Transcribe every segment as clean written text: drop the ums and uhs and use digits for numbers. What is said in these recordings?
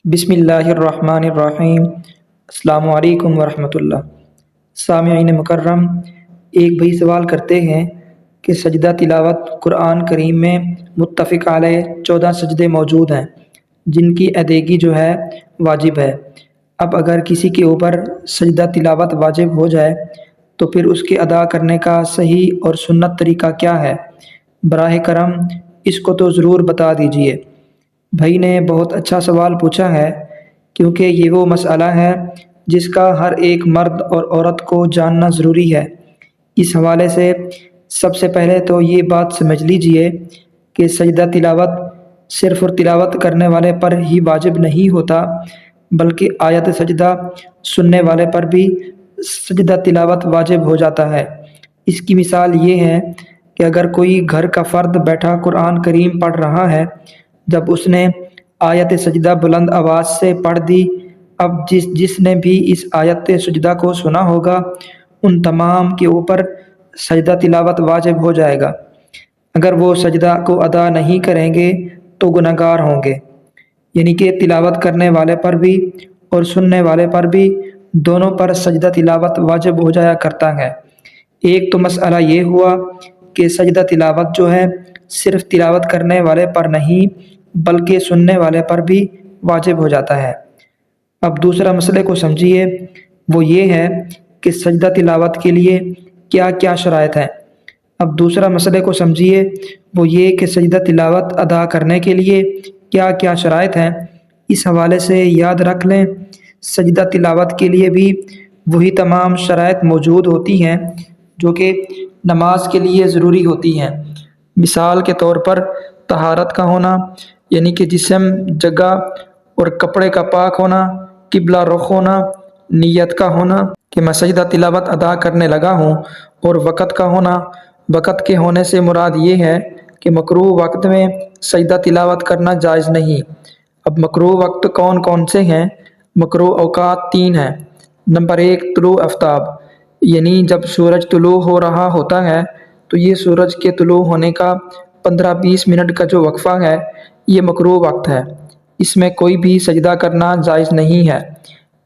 بسم اللہ الرحمن الرحیم۔ السلام علیکم ورحمۃ اللہ۔ سامعین مکرم، ایک بھائی سوال کرتے ہیں کہ سجدہ تلاوت قرآن کریم میں متفق علیہ 14 سجدے موجود ہیں جن کی ادائیگی جو ہے واجب ہے۔ اب اگر کسی کے اوپر سجدہ تلاوت واجب ہو جائے تو پھر اس کے ادا کرنے کا صحیح اور سنت طریقہ کیا ہے؟ براہ کرم اس کو تو ضرور بتا دیجیے۔ بھائی نے بہت اچھا سوال پوچھا ہے، کیونکہ یہ وہ مسئلہ ہے جس کا ہر ایک مرد اور عورت کو جاننا ضروری ہے۔ اس حوالے سے سب سے پہلے تو یہ بات سمجھ لیجئے کہ سجدہ تلاوت صرف اور تلاوت کرنے والے پر ہی واجب نہیں ہوتا، بلکہ آیت سجدہ سننے والے پر بھی سجدہ تلاوت واجب ہو جاتا ہے۔ اس کی مثال یہ ہے کہ اگر کوئی گھر کا فرد بیٹھا قرآن کریم پڑھ رہا ہے، جب اس نے آیت سجدہ بلند آواز سے پڑھ دی، اب جس نے بھی اس آیت سجدہ کو سنا ہوگا ان تمام کے اوپر سجدہ تلاوت واجب ہو جائے گا۔ اگر وہ سجدہ کو ادا نہیں کریں گے تو گنہگار ہوں گے، یعنی کہ تلاوت کرنے والے پر بھی اور سننے والے پر بھی دونوں پر سجدہ تلاوت واجب ہو جایا کرتا ہے۔ ایک تو مسئلہ یہ ہوا کہ سجدہ تلاوت جو ہے صرف تلاوت کرنے والے پر نہیں بلکہ سننے والے پر بھی واجب ہو جاتا ہے۔ اب دوسرا مسئلے کو سمجھیے، وہ یہ ہے کہ سجدہ تلاوت کے لیے کیا کیا شرائط ہیں۔ اب دوسرا مسئلے کو سمجھیے، وہ یہ کہ سجدہ تلاوت ادا کرنے کے لیے کیا کیا شرائط ہیں۔ اس حوالے سے یاد رکھ لیں، سجدہ تلاوت کے لیے بھی وہی تمام شرائط موجود ہوتی ہیں جو کہ نماز کے لیے ضروری ہوتی ہیں۔ مثال کے طور پر طہارت کا ہونا، یعنی کہ جسم، جگہ اور کپڑے کا پاک ہونا، قبلہ رخ ہونا، نیت کا ہونا کہ میں سجدہ تلاوت ادا کرنے لگا ہوں، اور وقت کا ہونا۔ وقت کے ہونے سے مراد یہ ہے کہ مکروہ وقت میں سجدہ تلاوت کرنا جائز نہیں۔ اب مکروہ وقت کون کون سے ہیں؟ مکروہ اوقات 3 ہیں۔ نمبر 1، طلوع آفتاب، یعنی جب سورج طلوع ہو رہا ہوتا ہے تو یہ سورج کے طلوع ہونے کا 15-20 منٹ کا جو وقفہ ہے یہ مکروہ وقت ہے، اس میں کوئی بھی سجدہ کرنا جائز نہیں ہے۔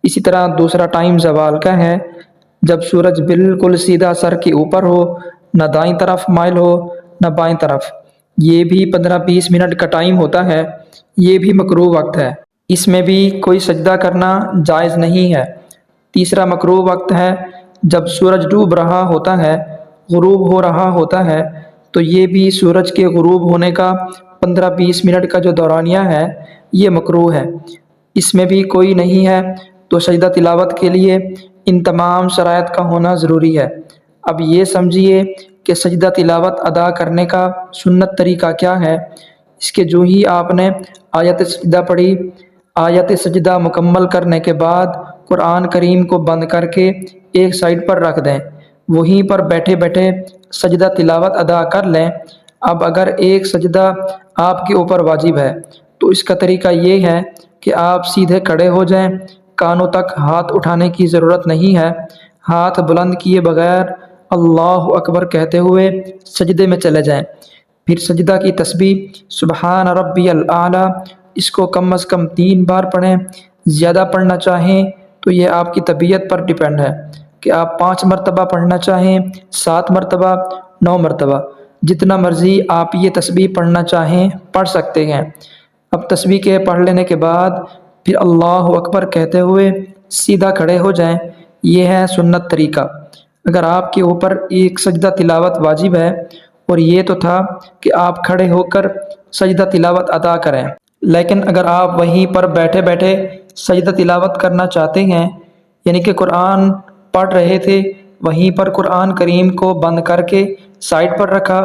اسی طرح دوسرا ٹائم زوال کا ہے، جب سورج بالکل سیدھا سر کے اوپر ہو، نہ دائیں طرف مائل ہو نہ بائیں طرف، یہ بھی 15-20 منٹ کا ٹائم ہوتا ہے، یہ بھی مکروہ وقت ہے، اس میں بھی کوئی سجدہ کرنا جائز نہیں ہے۔ تیسرا مکروہ وقت ہے جب سورج ڈوب رہا ہوتا ہے، غروب ہو رہا ہوتا ہے، تو یہ بھی سورج کے غروب ہونے کا 15-20 منٹ کا جو دورانیہ ہے یہ مکروہ ہے، اس میں بھی کوئی نہیں ہے، تو سجدہ تلاوت کے لیے ان تمام شرائط کا ہونا ضروری ہے۔ اب یہ سمجھیے کہ سجدہ تلاوت ادا کرنے کا سنت طریقہ کیا ہے۔ اس کے جو ہی آپ نے آیت سجدہ پڑھی، آیت سجدہ مکمل کرنے کے بعد قرآن کریم کو بند کر کے ایک سائڈ پر رکھ دیں، وہیں پر بیٹھے بیٹھے سجدہ تلاوت ادا کر لیں۔ اب اگر ایک سجدہ آپ کے اوپر واجب ہے تو اس کا طریقہ یہ ہے کہ آپ سیدھے کھڑے ہو جائیں، کانوں تک ہاتھ اٹھانے کی ضرورت نہیں ہے، ہاتھ بلند کیے بغیر اللہ اکبر کہتے ہوئے سجدے میں چلے جائیں۔ پھر سجدہ کی تسبیح سبحان ربی الاعلیٰ، اس کو کم از کم 3 بار پڑھیں، زیادہ پڑھنا چاہیں تو یہ آپ کی طبیعت پر ڈیپینڈ ہے کہ آپ 5 مرتبہ پڑھنا چاہیں، 7 مرتبہ، 9 مرتبہ، جتنا مرضی آپ یہ تسبیح پڑھنا چاہیں پڑھ سکتے ہیں۔ اب تسبیح کے پڑھ لینے کے بعد پھر اللہ اکبر کہتے ہوئے سیدھا کھڑے ہو جائیں، یہ ہے سنت طریقہ۔ اگر آپ کے اوپر ایک سجدہ تلاوت واجب ہے اور یہ تو تھا کہ آپ کھڑے ہو کر سجدہ تلاوت ادا کریں، لیکن اگر آپ وہیں پر بیٹھے بیٹھے سجدہ تلاوت کرنا چاہتے ہیں، یعنی کہ قرآن پڑھ رہے تھے وہیں پر قرآن کریم کو بند کر کے سائڈ پر رکھا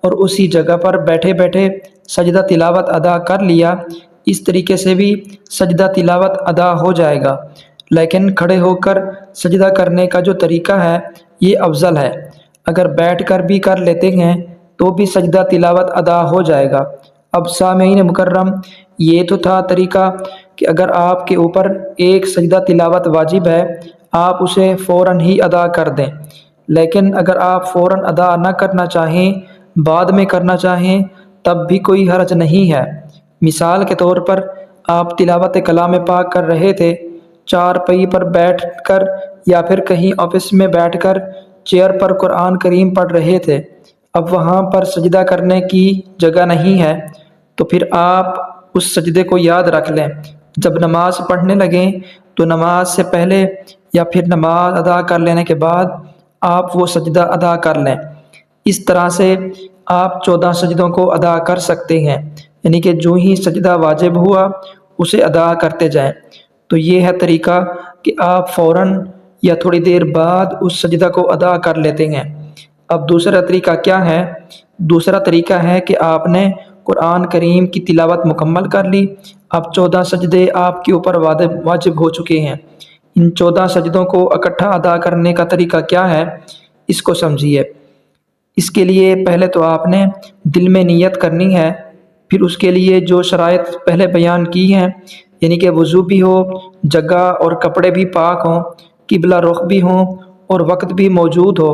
اور اسی جگہ پر بیٹھے بیٹھے سجدہ تلاوت ادا کر لیا، اس طریقے سے بھی سجدہ تلاوت ادا ہو جائے گا، لیکن کھڑے ہو کر سجدہ کرنے کا جو طریقہ ہے یہ افضل ہے۔ اگر بیٹھ کر بھی کر لیتے ہیں تو بھی سجدہ تلاوت ادا ہو جائے گا۔ اب سامعین مکرم، یہ تو تھا طریقہ کہ اگر آپ کے اوپر ایک سجدہ تلاوت واجب ہے آپ اسے فوراً ہی ادا کر دیں، لیکن اگر آپ فوراً ادا نہ کرنا چاہیں، بعد میں کرنا چاہیں، تب بھی کوئی حرج نہیں ہے۔ مثال کے طور پر آپ تلاوت کلام پاک کر رہے تھے، چارپائی پر بیٹھ کر یا پھر کہیں آفس میں بیٹھ کر چیئر پر قرآن کریم پڑھ رہے تھے، اب وہاں پر سجدہ کرنے کی جگہ نہیں ہے، تو پھر آپ اس سجدے کو یاد رکھ لیں۔ جب نماز پڑھنے لگیں تو نماز سے پہلے یا پھر نماز ادا کر لینے کے بعد آپ وہ سجدہ ادا کر لیں۔ اس طرح سے آپ 14 سجدوں کو ادا کر سکتے ہیں، یعنی کہ جو ہی سجدہ واجب ہوا اسے ادا کرتے جائیں۔ تو یہ ہے طریقہ کہ آپ فوراً یا تھوڑی دیر بعد اس سجدہ کو ادا کر لیتے ہیں۔ اب دوسرا طریقہ کیا ہے؟ دوسرا طریقہ ہے کہ آپ نے قرآن کریم کی تلاوت مکمل کر لی، اب 14 سجدے آپ کے اوپر واجب ہو چکے ہیں۔ ان 14 سجدوں کو اکٹھا ادا کرنے کا طریقہ کیا ہے، اس کو سمجھیے۔ اس کے لیے پہلے تو آپ نے دل میں نیت کرنی ہے، پھر اس کے لیے جو شرائط پہلے بیان کی ہیں، یعنی کہ وضو بھی ہو، جگہ اور کپڑے بھی پاک ہوں، قبلہ رخ بھی ہوں اور وقت بھی موجود ہو،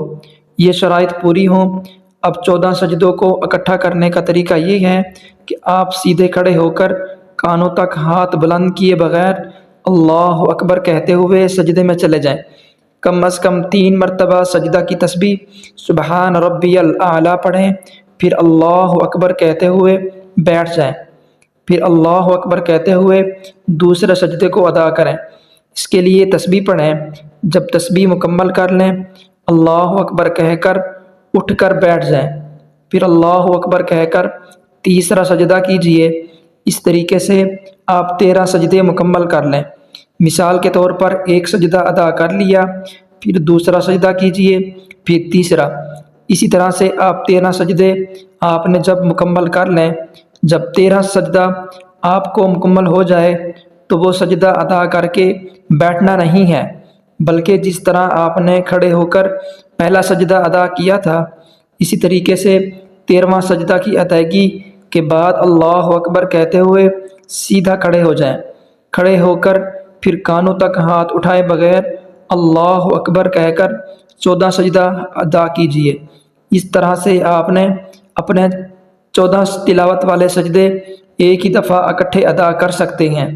یہ شرائط پوری ہوں۔ اب 14 سجدوں کو اکٹھا کرنے کا طریقہ یہ ہے کہ آپ سیدھے کھڑے ہو کر کانوں تک ہاتھ بلند کیے بغیر اللہ اکبر کہتے ہوئے سجدے میں چلے جائیں۔ کم از کم 3 مرتبہ سجدہ کی تسبیح سبحان ربی الاعلیٰ پڑھیں، پھر اللہ اکبر کہتے ہوئے بیٹھ جائیں، پھر اللہ اکبر کہتے ہوئے دوسرے سجدے کو ادا کریں۔ اس کے لیے تسبیح پڑھیں، جب تسبیح مکمل کر لیں اللہ اکبر کہہ کر اٹھ کر بیٹھ جائیں، پھر اللہ اکبر کہہ کر تیسرا سجدہ کیجئے۔ اس طریقے سے آپ 13 سجدے مکمل کر لیں۔ مثال کے طور پر ایک سجدہ ادا کر لیا، پھر دوسرا سجدہ کیجئے، پھر تیسرا۔ اسی طرح سے آپ 13 سجدے آپ نے جب مکمل کر لیں، جب 13 سجدہ آپ کو مکمل ہو جائے تو وہ سجدہ ادا کر کے بیٹھنا نہیں ہے، بلکہ جس طرح آپ نے کھڑے ہو کر پہلا سجدہ ادا کیا تھا، اسی طریقے سے 13واں سجدہ کی ادائیگی کے بعد اللہ اکبر کہتے ہوئے سیدھا کھڑے ہو جائیں۔ کھڑے ہو کر پھر کانوں تک ہاتھ اٹھائے بغیر اللہ اکبر کہہ کر 14 سجدہ ادا کیجئے۔ اس طرح سے آپ نے اپنے 14 تلاوت والے سجدے ایک ہی دفعہ اکٹھے ادا کر سکتے ہیں۔